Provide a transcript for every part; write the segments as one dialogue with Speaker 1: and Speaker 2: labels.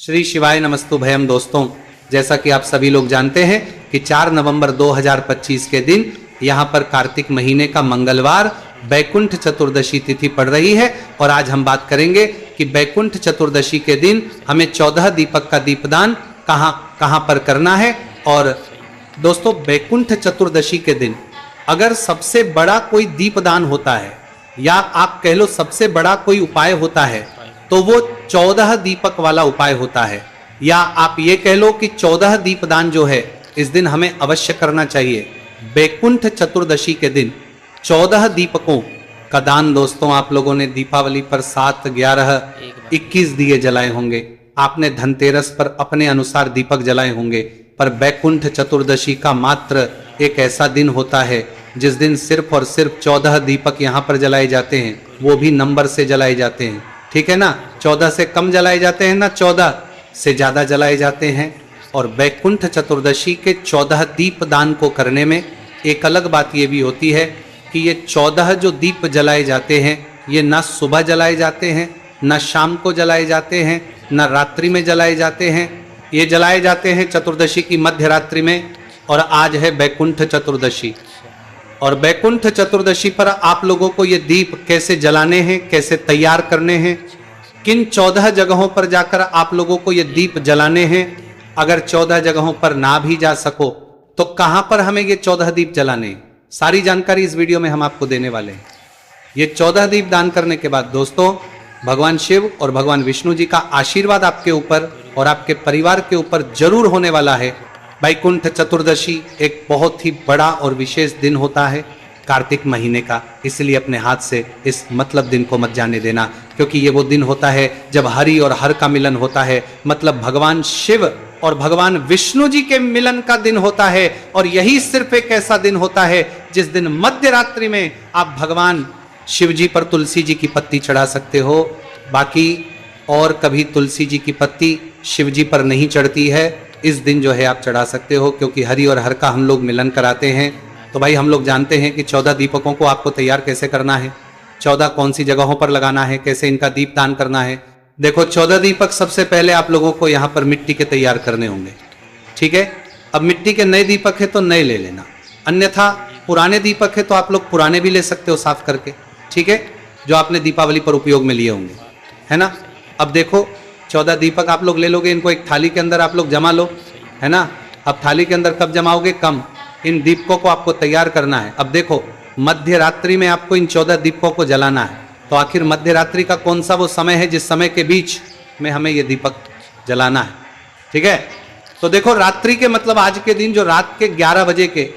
Speaker 1: श्री शिवाय नमस्तु भयम। दोस्तों, जैसा कि आप सभी लोग जानते हैं कि 4 नवंबर 2025 के दिन यहाँ पर कार्तिक महीने का मंगलवार बैकुंठ चतुर्दशी तिथि पड़ रही है। और आज हम बात करेंगे कि बैकुंठ चतुर्दशी के दिन हमें 14 दीपक का दीपदान कहाँ पर करना है। और दोस्तों, बैकुंठ चतुर्दशी के दिन अगर सबसे बड़ा कोई दीपदान होता है या आप कह लो सबसे बड़ा कोई उपाय होता है तो वो 14 दीपक वाला उपाय होता है। या आप ये कह लो कि 14 दीपदान जो है इस दिन हमें अवश्य करना चाहिए। बैकुंठ चतुर्दशी के दिन 14 दीपकों का दान दोस्तों, आप लोगों ने दीपावली पर 7, 11, 21 दिए जलाए होंगे। आपने धनतेरस पर अपने अनुसार दीपक जलाए होंगे। पर बैकुंठ चतुर्दशी का मात्र एक ऐसा दिन होता है जिस दिन सिर्फ और सिर्फ 14 दीपक यहाँ पर जलाए जाते हैं, वो भी नंबर से जलाए जाते हैं। ठीक है ना, 14 से कम जलाए जाते हैं ना 14 से ज्यादा जलाए जाते हैं। और बैकुंठ चतुर्दशी के 14 दीप दान को करने में एक अलग बात ये भी होती है कि ये 14 जो दीप जलाए जाते हैं ये ना सुबह जलाए जाते हैं, ना शाम को जलाए जाते हैं, ना रात्रि में जलाए जाते हैं। ये जलाए जाते हैं चतुर्दशी की मध्य रात्रि में। और आज है बैकुंठ चतुर्दशी। और बैकुंठ चतुर्दशी पर आप लोगों को ये दीप कैसे जलाने हैं, कैसे तैयार करने हैं, किन 14 जगहों पर जाकर आप लोगों को ये दीप जलाने हैं। अगर 14 जगहों पर ना भी जा सको तो कहां पर हमें ये 14 दीप जलाने हैं, सारी जानकारी इस वीडियो में हम आपको देने वाले हैं। ये 14 दीप दान करने के बाद दोस्तों, भगवान शिव और भगवान विष्णु जी का आशीर्वाद आपके ऊपर और आपके परिवार के ऊपर जरूर होने वाला है। बैकुंठ चतुर्दशी एक बहुत ही बड़ा और विशेष दिन होता है कार्तिक महीने का, इसलिए अपने हाथ से इस मतलब दिन को मत जाने देना, क्योंकि ये वो दिन होता है जब हरि और हर का मिलन होता है। मतलब भगवान शिव और भगवान विष्णु जी के मिलन का दिन होता है। और यही सिर्फ एक ऐसा दिन होता है जिस दिन मध्य रात्रि में आप भगवान शिव जी पर तुलसी जी की पत्ती चढ़ा सकते हो। बाकी और कभी तुलसी जी की पत्ती शिव जी पर नहीं चढ़ती है। इस दिन जो है आप चढ़ा सकते हो, क्योंकि हरि और हर का हम लोग मिलन कराते हैं। तो भाई, हम लोग जानते हैं कि 14 दीपकों को आपको तैयार कैसे करना है, 14 कौन सी जगहों पर लगाना है, कैसे इनका दीप दान करना है। देखो, 14 दीपक सबसे पहले आप लोगों को यहाँ पर मिट्टी के तैयार करने होंगे। ठीक है, अब मिट्टी के नए दीपक है तो नए ले लेना, अन्यथा पुराने दीपक है तो आप लोग पुराने भी ले सकते हो साफ करके। ठीक है, जो आपने दीपावली पर उपयोग में लिए होंगे, है ना। अब देखो, 14 दीपक आप लोग ले लोगे, इनको एक थाली के अंदर आप लोग जमा लो, है ना। अब थाली के अंदर कब जमाओगे, कम। इन दीपकों को आपको तैयार करना है। अब देखो, मध्य रात्रि में आपको इन 14 दीपकों को जलाना है। तो आखिर मध्य रात्रि का कौन सा वो समय है जिस समय के बीच में हमें ये दीपक जलाना है। ठीक है, तो देखो, रात्रि के मतलब आज के दिन जो रात के 11 बजे के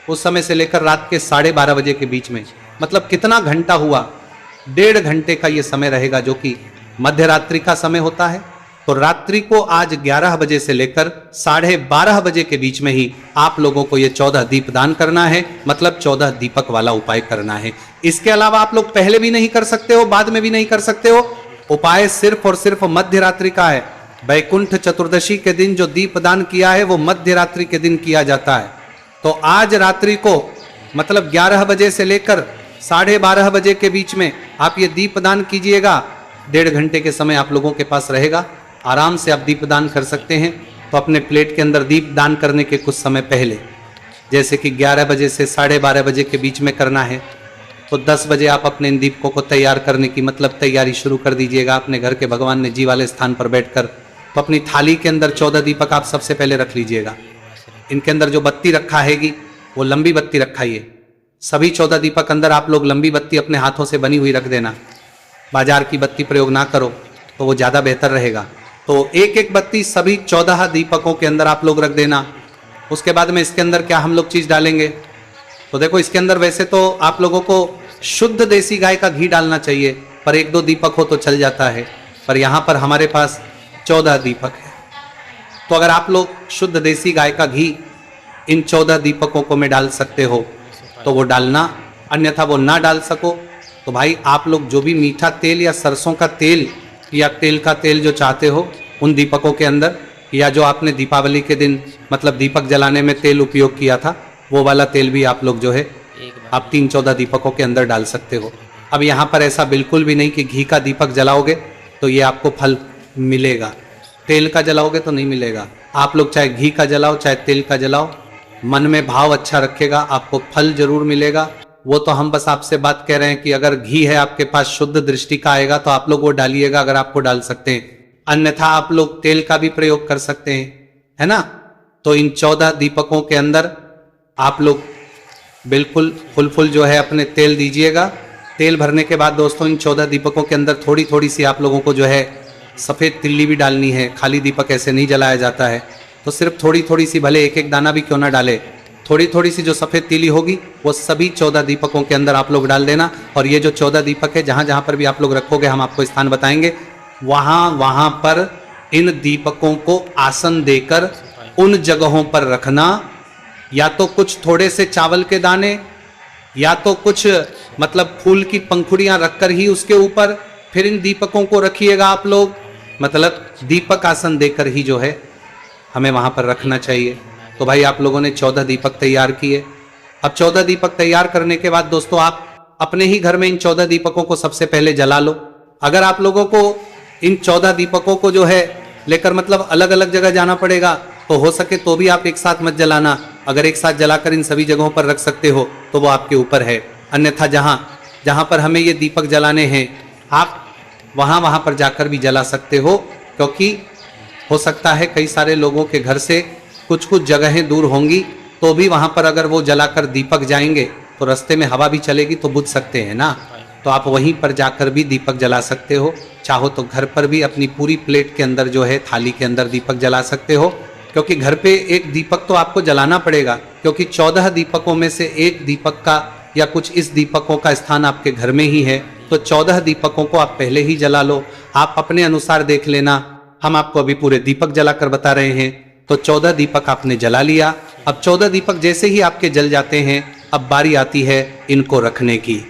Speaker 1: उस समय से लेकर रात के 12:30 बजे के बीच में, मतलब कितना घंटा हुआ, 1.5 घंटे का ये समय रहेगा जो कि मध्य रात्रि का समय होता है। तो रात्रि को आज 11 बजे से लेकर 12:30 बजे के बीच में ही आप लोगों को ये 14 दीप दान करना है, मतलब 14 दीपक वाला उपाय करना है। इसके अलावा आप लोग पहले भी नहीं कर सकते हो, बाद में भी नहीं कर सकते हो। उपाय सिर्फ और सिर्फ मध्य रात्रि का है। बैकुंठ चतुर्दशी के दिन जो दीप दान किया है वो मध्य रात्रि के दिन किया जाता है। तो आज रात्रि को मतलब 11 बजे से लेकर 12:30 बजे के बीच में आप ये दीप दान कीजिएगा। 1.5 घंटे के समय आप लोगों के पास रहेगा, आराम से आप दीप दान कर सकते हैं। तो अपने प्लेट के अंदर दीप दान करने के कुछ समय पहले, जैसे कि 11 बजे से 12:30 बजे के बीच में करना है, तो 10 बजे आप अपने इन दीपकों को तैयार करने की मतलब तैयारी शुरू कर दीजिएगा। अपने घर के भगवान ने जी वाले स्थान पर बैठकर तो अपनी थाली के अंदर 14 दीपक आप सबसे पहले रख लीजिएगा। इनके अंदर जो बत्ती रखा हैगी वो लंबी बत्ती रखाइए। सभी 14 दीपक अंदर आप लोग लंबी बत्ती अपने हाथों से बनी हुई रख देना। बाजार की बत्ती प्रयोग ना करो तो वो ज़्यादा बेहतर रहेगा। तो एक एक बत्ती सभी 14 दीपकों के अंदर आप लोग रख देना। उसके बाद में इसके अंदर क्या हम लोग चीज़ डालेंगे, तो देखो, इसके अंदर वैसे तो आप लोगों को शुद्ध देसी गाय का घी डालना चाहिए, पर 1-2 दीपक हो तो चल जाता है। पर यहाँ पर हमारे पास 14 दीपक है, तो अगर आप लोग शुद्ध देसी गाय का घी इन 14 दीपकों को में डाल सकते हो तो वो डालना, अन्यथा वो ना डाल सको तो भाई आप लोग जो भी मीठा तेल या सरसों का तेल या तेल का तेल जो चाहते हो उन दीपकों के अंदर, या जो आपने दीपावली के दिन मतलब दीपक जलाने में तेल उपयोग किया था वो वाला तेल भी आप लोग जो है आप 3-14 दीपकों के अंदर डाल सकते हो। अब यहाँ पर ऐसा बिल्कुल भी नहीं कि घी का दीपक जलाओगे तो ये आपको फल मिलेगा। तेल का जलाओगे तो नहीं मिलेगा। आप लोग चाहे घी का जलाओ चाहे तेल का जलाओ, मन में भाव अच्छा रखेगा, आपको फल जरूर मिलेगा। वो तो हम बस आपसे बात कह रहे हैं कि अगर घी है आपके पास, शुद्ध दृष्टि का आएगा तो आप लोग वो डालिएगा अगर आपको डाल सकते हैं, अन्यथा आप लोग तेल का भी प्रयोग कर सकते हैं, है ना। तो इन 14 दीपकों के अंदर आप लोग बिल्कुल फुल जो है अपने तेल दीजिएगा। तेल भरने के बाद दोस्तों इन 14 दीपकों के अंदर थोड़ी थोड़ी सी आप लोगों को जो है सफ़ेद तिल्ली भी डालनी है। खाली दीपक ऐसे नहीं जलाया जाता है, तो सिर्फ थोड़ी थोड़ी सी, भले एक एक दाना भी क्यों ना डाले, थोड़ी थोड़ी सी जो सफ़ेद तिली होगी वो सभी 14 दीपकों के अंदर आप लोग डाल देना। और ये जो 14 दीपक है, जहाँ जहाँ पर भी आप लोग रखोगे हम आपको स्थान बताएंगे, वहाँ पर इन दीपकों को आसन देकर उन जगहों पर रखना। या तो कुछ थोड़े से चावल के दाने, या तो कुछ मतलब फूल की पंखुड़ियां रखकर ही उसके ऊपर फिर इन दीपकों को रखिएगा आप लोग। मतलब दीपक आसन देकर ही जो है हमें वहां पर रखना चाहिए। तो भाई आप लोगों ने 14 दीपक तैयार किए। अब 14 दीपक तैयार करने के बाद दोस्तों आप अपने ही घर में इन 14 दीपकों को सबसे पहले जला लो। अगर आप लोगों को इन 14 दीपकों को जो है लेकर मतलब अलग अलग जगह जाना पड़ेगा तो हो सके तो भी आप एक साथ मत जलाना। अगर एक साथ जलाकर इन सभी जगहों पर रख सकते हो तो वो आपके ऊपर है, अन्यथा जहां पर हमें ये दीपक जलाने हैं आप वहां पर जाकर भी जला सकते हो। क्योंकि हो सकता है कई सारे लोगों के घर से कुछ जगहें दूर होंगी, तो भी वहां पर अगर वो जलाकर दीपक जाएंगे तो रास्ते में हवा भी चलेगी तो बुझ सकते हैं ना। तो आप वहीं पर जाकर भी दीपक जला सकते हो। चाहो तो घर पर भी अपनी पूरी प्लेट के अंदर जो है, थाली के अंदर दीपक जला सकते हो। क्योंकि घर पे एक दीपक तो आपको जलाना पड़ेगा, क्योंकि 14 दीपकों में से एक दीपक का या कुछ इस दीपकों का स्थान आपके घर में ही है। तो 14 दीपकों को आप पहले ही जला लो। आप अपने अनुसार देख लेना, हम आपको अभी पूरे दीपक जलाकर बता रहे हैं। तो 14 दीपक आपने जला लिया। अब 14 दीपक जैसे ही आपके जल जाते हैं, अब बारी आती है इनको रखने की।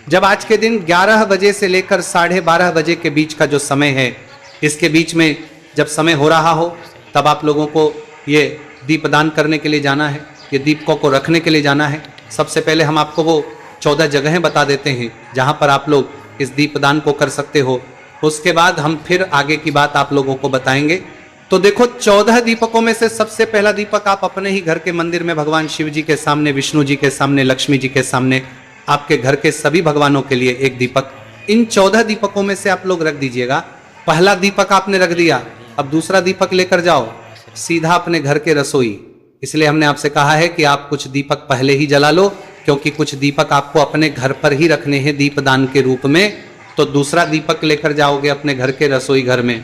Speaker 1: जब आज के दिन 11 बजे से लेकर 12:30 बजे के बीच का जो समय है, इसके बीच में जब समय हो रहा हो तब आप लोगों को ये दीपदान करने के लिए जाना है, ये दीपकों को रखने के लिए जाना है। सबसे पहले हम आपको वो 14 जगहें बता देते हैं जहाँ पर आप लोग इस दीपदान को कर सकते हो। उसके बाद हम फिर आगे की बात आप लोगों को बताएंगे। तो देखो 14 दीपकों में से सबसे पहला दीपक आप अपने ही घर के मंदिर में भगवान शिव जी के सामने, विष्णु जी के सामने, लक्ष्मी जी के सामने, आपके घर के सभी भगवानों के लिए एक दीपक इन 14 दीपकों में से आप लोग रख दीजिएगा। पहला दीपक आपने रख दिया, अब दूसरा दीपक लेकर जाओ सीधा अपने घर के रसोई। इसलिए हमने आपसे कहा है कि आप कुछ दीपक पहले ही जला लो, क्योंकि कुछ दीपक आपको अपने घर पर ही रखने हैं दीपदान के रूप में। तो दूसरा दीपक लेकर जाओगे अपने घर के रसोई घर में,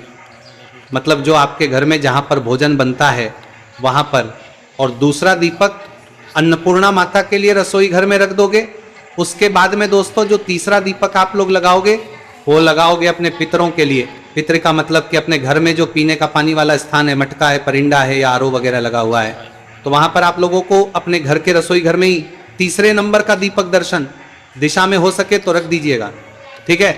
Speaker 1: मतलब जो आपके घर में जहाँ पर भोजन बनता है वहाँ पर। और दूसरा दीपक अन्नपूर्णा माता के लिए रसोई घर में रख दोगे। उसके बाद में दोस्तों जो तीसरा दीपक आप लोग लगाओगे वो लगाओगे अपने पितरों के लिए। पितर का मतलब कि अपने घर में जो पीने का पानी वाला स्थान है, मटका है, परिंडा है या आरओ वगैरह लगा हुआ है, तो वहां पर आप लोगों को अपने घर के रसोई घर में ही तीसरे नंबर का दीपक दर्शन दिशा में हो सके तो रख दीजिएगा, ठीक है।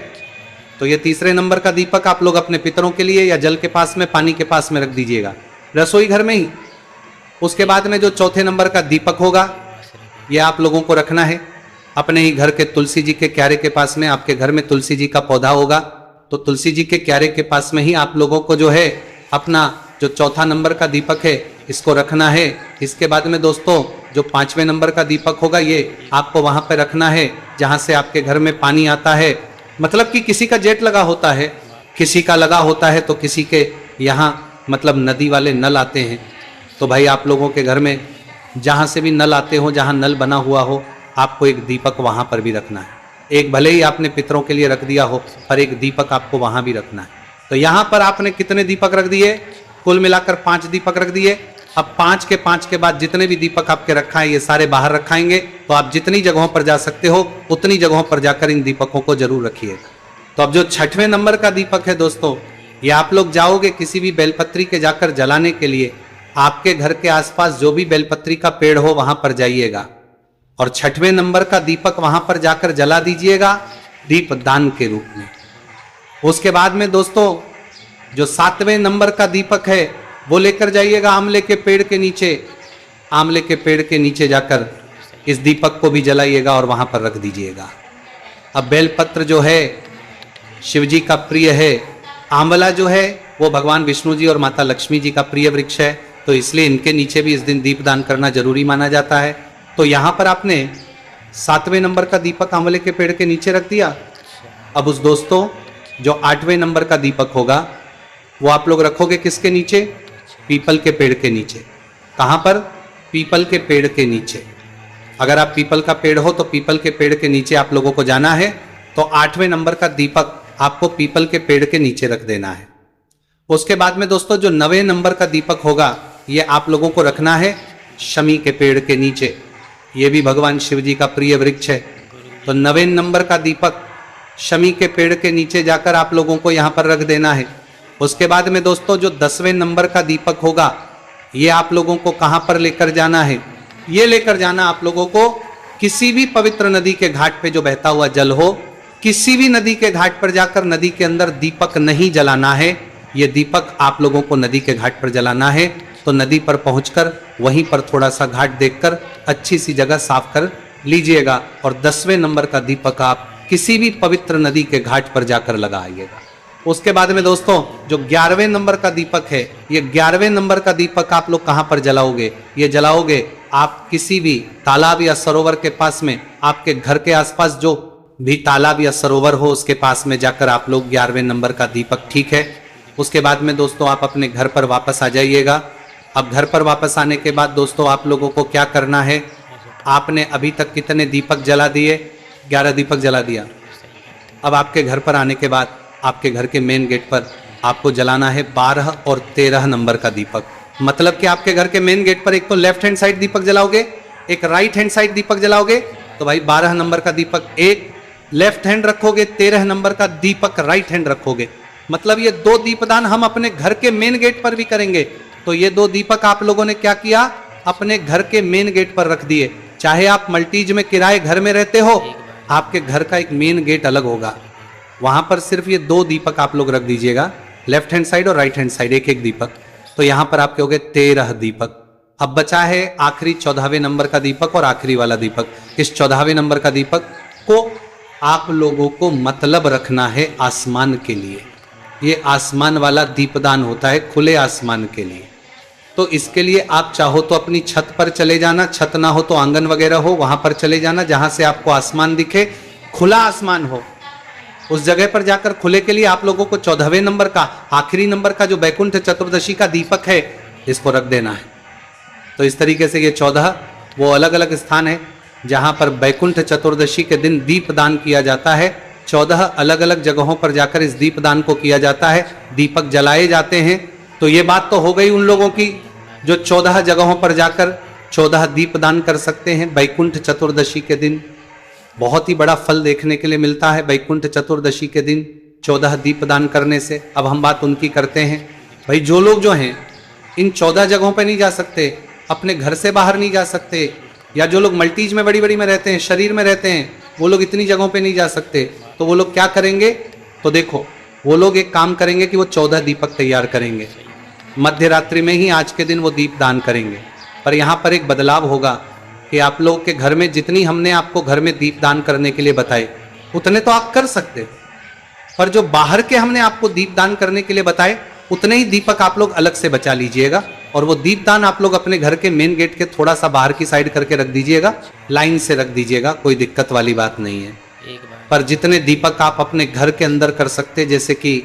Speaker 1: तो ये तीसरे नंबर का दीपक आप लोग अपने पितरों के लिए या जल के पास में, पानी के पास में रख दीजिएगा रसोई घर में ही। उसके बाद में जो चौथे नंबर का दीपक होगा ये आप लोगों को रखना है अपने ही घर के तुलसी जी के क्यारे के पास में। आपके घर में तुलसी जी का पौधा होगा तो तुलसी जी के क्यारे के पास में ही आप लोगों को जो है अपना जो चौथा नंबर का दीपक है इसको रखना है। इसके बाद में दोस्तों जो 5वें नंबर का दीपक होगा ये आपको वहां पे रखना है जहां से आपके घर में पानी आता है। मतलब कि किसी का जेट लगा होता है, किसी का लगा होता है, तो किसी के यहाँ मतलब नदी वाले नल आते हैं। तो भाई आप लोगों के घर में जहाँ से भी नल आते हो, जहाँ नल बना हुआ हो, आपको एक दीपक वहाँ पर भी रखना है। एक भले ही आपने पितरों के लिए रख दिया हो, पर एक दीपक आपको वहाँ भी रखना है। तो यहाँ पर आपने कितने दीपक रख दिए? कुल मिलाकर 5 दीपक रख दिए। अब 5 के बाद जितने भी दीपक आपके रखा है ये सारे बाहर रखाएंगे। तो आप जितनी जगहों पर जा सकते हो उतनी जगहों पर जाकर इन दीपकों को जरूर रखिएगा। तो अब जो 6वें नंबर का दीपक है दोस्तों, ये आप लोग जाओगे किसी भी बेलपत्री के जाकर जलाने के लिए, आपके घर के आसपास जो भी बेलपत्री का पेड़ हो वहां पर जाइएगा और 6वें नंबर का दीपक वहां पर जाकर जला दीजिएगा दीपदान के रूप में। उसके बाद में दोस्तों जो 7वें नंबर का दीपक है वो लेकर जाइएगा आंवले के पेड़ के नीचे। आंवले के पेड़ के नीचे जाकर इस दीपक को भी जलाइएगा और वहां पर रख दीजिएगा। अब बेलपत्र जो है शिव जी का प्रिय है, आंवला जो है वो भगवान विष्णु जी और माता लक्ष्मी जी का प्रिय वृक्ष है, तो इसलिए इनके नीचे भी इस दिन दीपदान करना जरूरी माना जाता है। तो यहाँ पर आपने 7वें नंबर का दीपक आंवले के पेड़ के नीचे रख दिया। अब उस दोस्तों जो 8वें नंबर का दीपक होगा वो आप लोग रखोगे किसके नीचे? पीपल के पेड़ के नीचे। कहाँ पर? पीपल के पेड़ के नीचे। अगर आप पीपल का पेड़ हो तो पीपल के पेड़ के नीचे आप लोगों को जाना है। तो 8वें नंबर का दीपक आपको पीपल के पेड़ के नीचे रख देना है। उसके बाद में दोस्तों जो 9वें नंबर का दीपक होगा ये आप लोगों को रखना है शमी के पेड़ के नीचे। ये भी भगवान शिव जी का प्रिय वृक्ष है। तो 9वें नंबर का दीपक शमी के पेड़ के नीचे जाकर आप लोगों को यहाँ पर रख देना है। उसके बाद में दोस्तों जो 10वें नंबर का दीपक होगा ये आप लोगों को कहाँ पर लेकर जाना है? ये लेकर जाना आप लोगों को किसी भी पवित्र नदी के घाट पे जो बहता हुआ जल हो, किसी भी नदी के घाट पर जाकर नदी के अंदर दीपक नहीं जलाना है। ये दीपक आप लोगों को नदी के घाट पर जलाना है। तो नदी पर पहुंचकर वहीं पर थोड़ा सा घाट देखकर अच्छी सी जगह साफ कर लीजिएगा और 10वें नंबर का दीपक आप किसी भी पवित्र नदी के घाट पर जाकर लगाइएगा। उसके बाद में दोस्तों जो 11वें नंबर का दीपक है, ये 11वें नंबर का दीपक आप लोग कहां पर जलाओगे? ये जलाओगे आप किसी भी तालाब या सरोवर के पास में, आपके घर के आसपास जो भी तालाब या सरोवर हो उसके पास में जाकर आप लोग 11वें नंबर का दीपक, ठीक है। उसके बाद में दोस्तों आप अपने घर पर वापस आ जाइएगा। अब घर पर वापस आने के बाद दोस्तों आप लोगों को क्या करना है? आपने अभी तक कितने दीपक जला दिए? 11 दीपक जला दिया। अब आपके घर पर आने के बाद आपके घर के मेन गेट पर आपको जलाना है 12 और 13 नंबर का दीपक। मतलब कि आपके घर के मेन गेट पर एक तो लेफ्ट हैंड साइड दीपक जलाओगे, एक राइट हैंड साइड दीपक जलाओगे। तो भाई 12 नंबर का दीपक एक लेफ्ट हैंड रखोगे, 13 नंबर का दीपक राइट हैंड रखोगे। मतलब ये 2 दीपदान हम अपने घर के मेन गेट पर भी करेंगे। तो ये 2 दीपक आप लोगों ने क्या किया? अपने घर के मेन गेट पर रख दिए। चाहे आप मल्टीज में किराए घर में रहते हो, आपके घर का एक मेन गेट अलग होगा, वहां पर सिर्फ ये 2 दीपक आप लोग रख दीजिएगा, लेफ्ट हैंड साइड और राइट हैंड साइड एक एक दीपक। तो यहां पर आपके हो गए 13 दीपक। अब बचा है आखिरी 14वें नंबर का दीपक और आखिरी वाला दीपक। इस 14वें नंबर का दीपक को आप लोगों को मतलब रखना है आसमान के लिए। ये आसमान वाला दीपदान होता है, खुले आसमान के लिए। तो इसके लिए आप चाहो तो अपनी छत पर चले जाना, छत ना हो तो आंगन वगैरह हो, वहां पर चले जाना जहां से आपको आसमान दिखे, खुला आसमान हो। उस जगह पर जाकर खुले के लिए आप लोगों को 14वें नंबर का आखिरी नंबर का जो बैकुंठ चतुर्दशी का दीपक है इसको रख देना है। तो इस तरीके से ये 14 वो अलग अलग स्थान है जहां पर बैकुंठ चतुर्दशी के दिन दीपदान किया जाता है। 14 अलग अलग जगहों पर जाकर इस दीपदान को किया जाता है, दीपक जलाए जाते हैं। तो ये बात तो हो गई उन लोगों की जो 14 जगहों पर जाकर 14 दीपदान कर सकते हैं बैकुंठ चतुर्दशी के दिन। बहुत ही बड़ा फल देखने के लिए मिलता है बैकुंठ चतुर्दशी के दिन 14 दीपदान करने से। अब हम बात उनकी करते हैं। भाई जो लोग जो हैं इन 14 जगहों पर नहीं जा सकते, अपने घर से बाहर नहीं जा सकते, या जो लोग मल्टीज में बड़ी बड़ी में रहते हैं, शरीर में रहते हैं, वो लोग इतनी जगहों पे नहीं जा सकते। तो वो लोग क्या करेंगे? तो देखो वो लोग एक काम करेंगे कि वो 14 दीपक तैयार करेंगे, मध्य रात्रि में ही आज के दिन वो दीप दान करेंगे। पर यहाँ पर एक बदलाव होगा कि आप लोग के घर में जितनी हमने आपको घर में दीप दान करने के लिए बताए उतने तो आप कर सकते, पर जो बाहर के हमने आपको दीप दान करने के लिए बताए उतने ही दीपक आप लोग अलग से बचा लीजिएगा। और वो दीपदान आप लोग अपने घर के मेन गेट के थोड़ा सा बाहर की साइड करके रख दीजिएगा, लाइन से रख दीजिएगा, कोई दिक्कत वाली बात नहीं है। पर जितने दीपक आप अपने घर के अंदर कर सकते, जैसे कि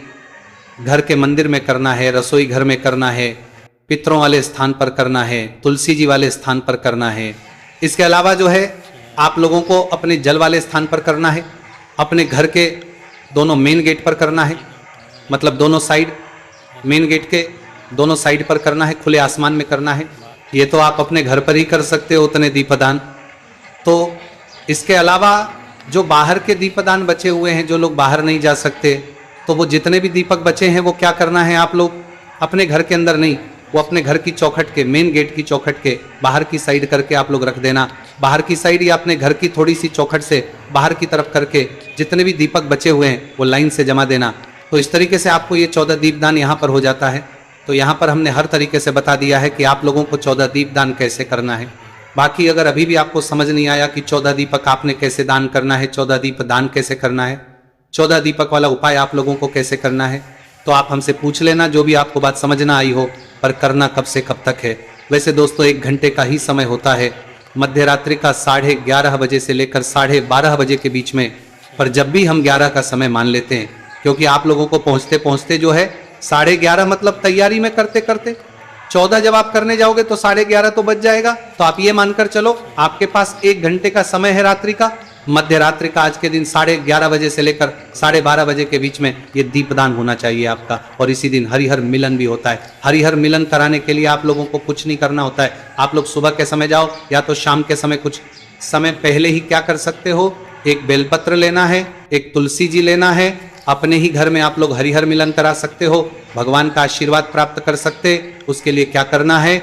Speaker 1: घर के मंदिर में करना है, रसोई घर में करना है, पितरों वाले स्थान पर करना है, तुलसी जी वाले स्थान पर करना है। इसके अलावा जो है आप लोगों को अपने जल वाले स्थान पर करना है, अपने घर के दोनों मेन गेट पर करना है, मतलब दोनों साइड मेन गेट के दोनों साइड पर करना है, खुले आसमान में करना है। ये तो आप अपने घर पर ही कर सकते हो उतने दीपदान। तो इसके अलावा जो बाहर के दीपदान बचे हुए हैं, जो लोग बाहर नहीं जा सकते, तो वो जितने भी दीपक बचे हैं वो क्या करना है आप लोग अपने घर के अंदर नहीं, वो अपने घर की चौखट के मेन गेट की चौखट के बाहर की साइड करके आप लोग रख देना। बाहर की साइड या अपने घर की थोड़ी सी चौखट से बाहर की तरफ करके जितने भी दीपक बचे हुए हैं वो लाइन से जमा देना। तो इस तरीके से आपको ये 14 दीपदान यहाँ पर हो जाता है। तो यहाँ पर हमने हर तरीके से बता दिया है कि आप लोगों को 14 दीपदान कैसे करना है। बाकी अगर अभी भी आपको समझ नहीं आया कि 14 दीपक आपने कैसे दान करना है, 14 दीप दान कैसे करना है, 14 दीपक वाला उपाय आप लोगों को कैसे करना है, तो आप हमसे पूछ लेना, जो भी आपको बात समझ ना आई हो, पर करना कब से कब तक है। वैसे दोस्तों 1 घंटे का ही समय होता है, मध्य रात्रि का 11:30 बजे से लेकर 12:30 बजे के बीच में। पर जब भी हम 11 का समय मान लेते हैं, क्योंकि आप लोगों को पहुंचते पहुंचते जो है 11:30 मतलब तैयारी में करते करते 14 जब आप करने जाओगे तो 11:30 तो बज जाएगा। तो आप ये मानकर चलो आपके पास 1 घंटे का समय है रात्रि का, मध्य रात्रि का आज के दिन 11:30 बजे से लेकर 12:30 बजे के बीच में ये दीपदान होना चाहिए आपका। और इसी दिन हरिहर मिलन भी होता है। हरिहर मिलन कराने के लिए आप लोगों को कुछ नहीं करना होता है। आप लोग सुबह के समय जाओ या तो शाम के समय, कुछ समय पहले ही क्या कर सकते हो, एक बेलपत्र लेना है, एक तुलसी जी लेना है, अपने ही घर में आप लोग हरिहर मिलन करा सकते हो, भगवान का आशीर्वाद प्राप्त कर सकते। उसके लिए क्या करना है,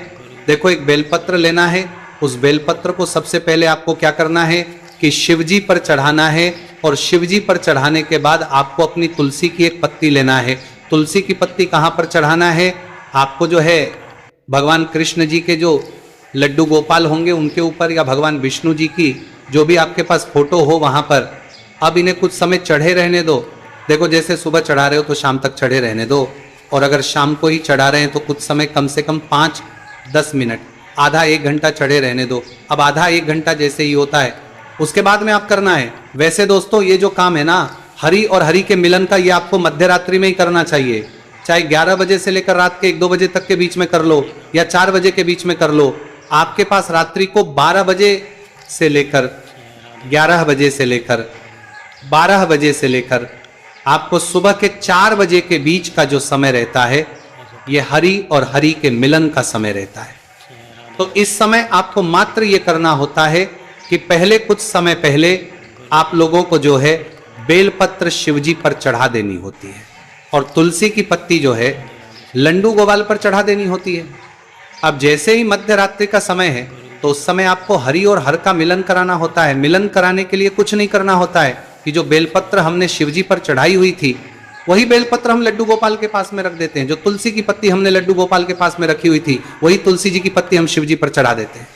Speaker 1: देखो एक बेलपत्र लेना है। उस बेलपत्र को सबसे पहले आपको क्या करना है कि शिवजी पर चढ़ाना है, और शिवजी पर चढ़ाने के बाद आपको अपनी तुलसी की एक पत्ती लेना है। तुलसी की पत्ती कहाँ पर चढ़ाना है, आपको जो है भगवान कृष्ण जी के जो लड्डू गोपाल होंगे उनके ऊपर, या भगवान विष्णु जी की जो भी आपके पास फोटो हो वहां पर। अब इन्हें कुछ समय चढ़े रहने दो। देखो जैसे सुबह चढ़ा रहे हो तो शाम तक चढ़े रहने दो, और अगर शाम को ही चढ़ा रहे हैं तो कुछ समय कम से कम 5-10 मिनट, आधा 1 घंटा चढ़े रहने दो। अब आधा 1 घंटा जैसे ही होता है उसके बाद में आप करना है। वैसे दोस्तों ये जो काम है ना हरि और हरि के मिलन का, ये आपको मध्य रात्रि में ही करना चाहिए। चाहे 11 बजे से लेकर रात के 1-2 बजे तक के बीच में कर लो, या 4 बजे के बीच में कर लो। आपके पास रात्रि को 12 बजे से लेकर 11 बजे से लेकर 12 बजे से लेकर आपको सुबह के 4 बजे के बीच का जो समय रहता है, ये हरि और हरि के मिलन का समय रहता है। तो इस समय आपको मात्र ये करना होता है कि पहले कुछ समय पहले आप लोगों को जो है बेलपत्र शिवजी पर चढ़ा देनी होती है, और तुलसी की पत्ती जो है लड्डू गोपाल पर चढ़ा देनी होती है। अब जैसे ही मध्य रात्रि का समय है तो उस समय आपको हरि और हर का मिलन कराना होता है। मिलन कराने के लिए कुछ नहीं करना होता है कि जो बेलपत्र हमने शिवजी पर चढ़ाई हुई थी वही बेलपत्र हम लड्डू गोपाल के पास में रख देते हैं। जो तुलसी की पत्ती हमने लड्डू गोपाल के पास में रखी हुई थी वही तुलसी जी की पत्ती हम शिवजी पर चढ़ा देते हैं।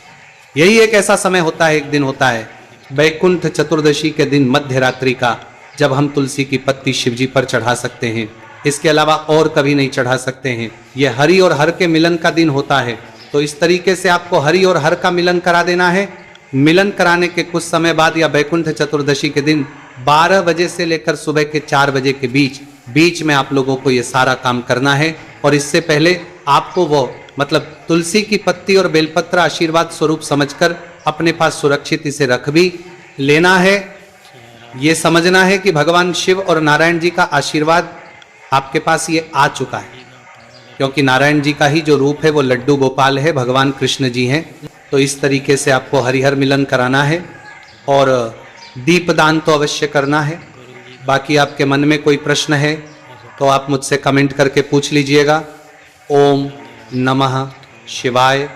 Speaker 1: यही एक ऐसा समय होता है, एक दिन होता है बैकुंठ चतुर्दशी के दिन मध्य रात्रि का, जब हम तुलसी की पत्ती शिवजी पर चढ़ा सकते हैं। इसके अलावा और कभी नहीं चढ़ा सकते हैं। यह हरि और हर के मिलन का दिन होता है। तो इस तरीके से आपको हरि और हर का मिलन करा देना है। मिलन कराने के कुछ समय बाद या बैकुंठ चतुर्दशी के दिन 12 बजे से लेकर सुबह के 4 बजे के बीच में आप लोगों को ये सारा काम करना है। और इससे पहले आपको वो मतलब तुलसी की पत्ती और बेलपत्र आशीर्वाद स्वरूप समझकर अपने पास सुरक्षित इसे रख भी लेना है। ये समझना है कि भगवान शिव और नारायण जी का आशीर्वाद आपके पास ये आ चुका है, क्योंकि नारायण जी का ही जो रूप है वो लड्डू गोपाल है, भगवान कृष्ण जी हैं। तो इस तरीके से आपको हरिहर मिलन कराना है, और दीपदान तो अवश्य करना है। बाकी आपके मन में कोई प्रश्न है तो आप मुझसे कमेंट करके पूछ लीजिएगा। ओम नमः शिवाय।